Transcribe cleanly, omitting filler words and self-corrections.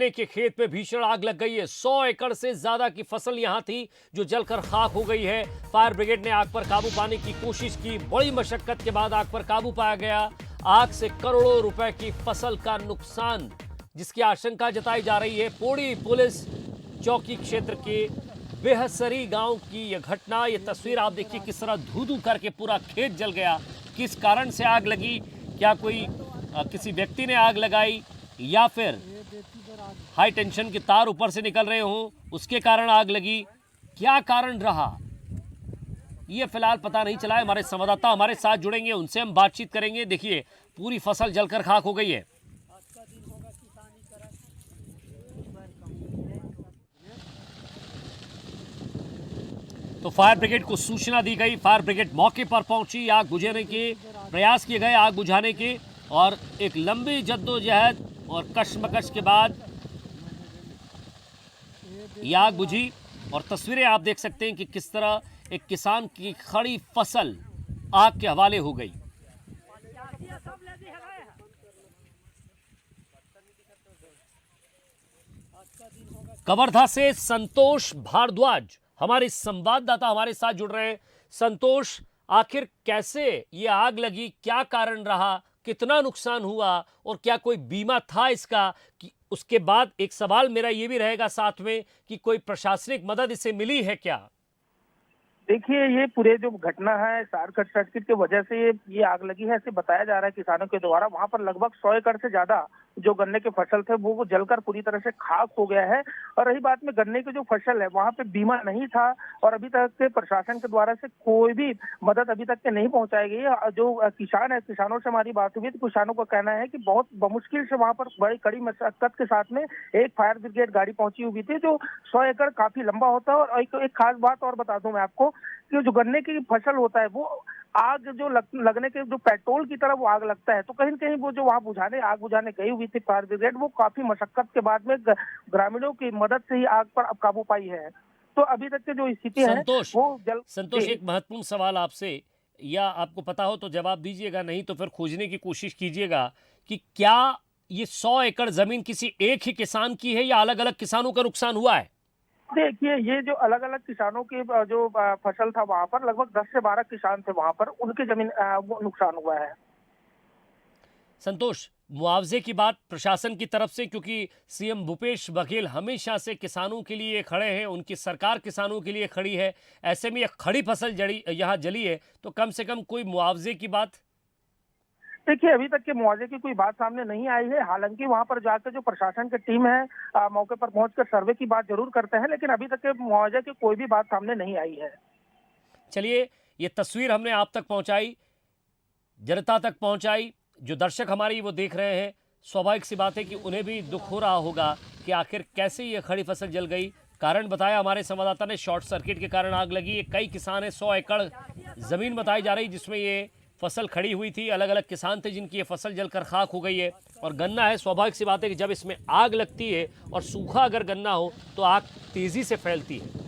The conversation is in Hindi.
के खेत में भीषण आग लग गई है। 100 एकड़ से ज्यादा की फसल यहां थी जो जलकर खाक हो गई है। फायर ब्रिगेड ने आग पर काबू पाने की कोशिश की। बड़ी मशक्कत के बाद आग पर काबू पाया गया। आग से करोड़ों रुपए की फसल का नुकसान जिसकी आशंका जताई जा रही है। पौड़ी पुलिस चौकी क्षेत्र के बेहसरी गांव की यह घटना, यह तस्वीर आप देखिए किस तरह धू धू करके पूरा खेत जल गया। किस कारण से आग लगी, क्या कोई किसी व्यक्ति ने आग लगाई या फिर हाई टेंशन के तार ऊपर से निकल रहे हों उसके कारण आग लगी, क्या कारण रहा ये फिलहाल पता नहीं चला है। हमारे संवाददाता हमारे साथ जुड़ेंगे, उनसे हम बातचीत करेंगे। देखिए पूरी फसल जलकर खाक हो गई है। तो फायर ब्रिगेड को सूचना दी गई। फायर ब्रिगेड मौके पर पहुंची। आग बुझाने के प्रयास किए गए, आग बुझाने के, और एक लंबी जद्दोजहद और कशमकश के बाद ये आग बुझी। और तस्वीरें आप देख सकते हैं कि किस तरह एक किसान की खड़ी फसल आग के हवाले हो गई। कवर्धा से संतोष भारद्वाज हमारे संवाददाता हमारे साथ जुड़ रहे हैं। संतोष, आखिर कैसे ये आग लगी, क्या कारण रहा, कितना नुकसान हुआ और क्या कोई बीमा था इसका? कि उसके बाद एक सवाल मेरा ये भी रहेगा साथ में कि कोई प्रशासनिक मदद इसे मिली है क्या? देखिए, ये पूरे जो घटना है शॉर्ट सर्किट की वजह से ये आग लगी है, ऐसे बताया जा रहा है किसानों के द्वारा। वहां पर लगभग 100 एकड़ से ज्यादा जो गन्ने के फसल थे वो जलकर पूरी तरह से खाक हो गया है। और रही बात में गन्ने की जो फसल है वहां पे बीमा नहीं था और अभी तक के प्रशासन के द्वारा से कोई भी मदद अभी तक के नहीं पहुंचाई गई। जो किसान है, किसानों से हमारी बात हुई तो किसानों का कहना है कि बहुत बमुश्किल से वहां पर बड़ी कड़ी मशक्कत के साथ में एक फायर ब्रिगेड गाड़ी पहुंची हुई थी। जो 100 एकड़ काफी लंबा होता है। और एक खास बात और बता दूं मैं आपको कि जो गन्ने की फसल होता है वो आग जो लगने के जो पेट्रोल की तरह वो आग लगता है। तो कहीं न कहीं वो जो वहां आग बुझाने गई हुई थी फायर ब्रिगेड, वो काफी मशक्कत के बाद में ग्रामीणों की मदद से ही आग पर अब काबू पाई है। तो अभी तक की जो स्थिति है वो संतोष, एक महत्वपूर्ण सवाल आपसे, या आपको पता हो तो जवाब दीजिएगा, नहीं तो फिर खोजने की कोशिश कीजिएगा कि क्या ये 100 एकड़ जमीन किसी एक ही किसान की है या अलग अलग किसानों का नुकसान हुआ है? देखिए, ये जो अलग अलग किसानों की जो फसल था वहां पर लगभग 10 से 12 किसान थे वहां पर, उनकी जमीन वो नुकसान हुआ है। संतोष, मुआवजे की बात प्रशासन की तरफ से, क्योंकि सीएम भूपेश बघेल हमेशा से किसानों के लिए खड़े हैं, उनकी सरकार किसानों के लिए खड़ी है, ऐसे में यह खड़ी फसल यहाँ जली है तो कम से कम कोई मुआवजे की बात? देखिए, अभी तक के मुआवजे की कोई बात सामने नहीं आई है। हालांकि वहां पर जाकर जो प्रशासन की टीम है मौके पर पहुंचकर सर्वे की बात जरूर करते हैं, लेकिन अभी तक के मुआवजे की कोई भी बात सामने नहीं आई है। चलिए, ये तस्वीर हमने आप तक पहुंचाई, जनता तक पहुंचाई। जो दर्शक हमारी वो देख रहे हैं, स्वाभाविक सी बात है कि उन्हें भी दुख हो रहा होगा कि आखिर कैसे ये खड़ी फसल जल गई। कारण बताया हमारे संवाददाता ने, शॉर्ट सर्किट के कारण आग लगी। ये कई किसान है, 100 एकड़ जमीन बताई जा रही जिसमें ये फसल खड़ी हुई थी। अलग अलग किसान थे जिनकी ये फसल जलकर खाक हो गई है। और गन्ना है, स्वाभाविक सी बात है कि जब इसमें आग लगती है और सूखा अगर गन्ना हो तो आग तेजी से फैलती है।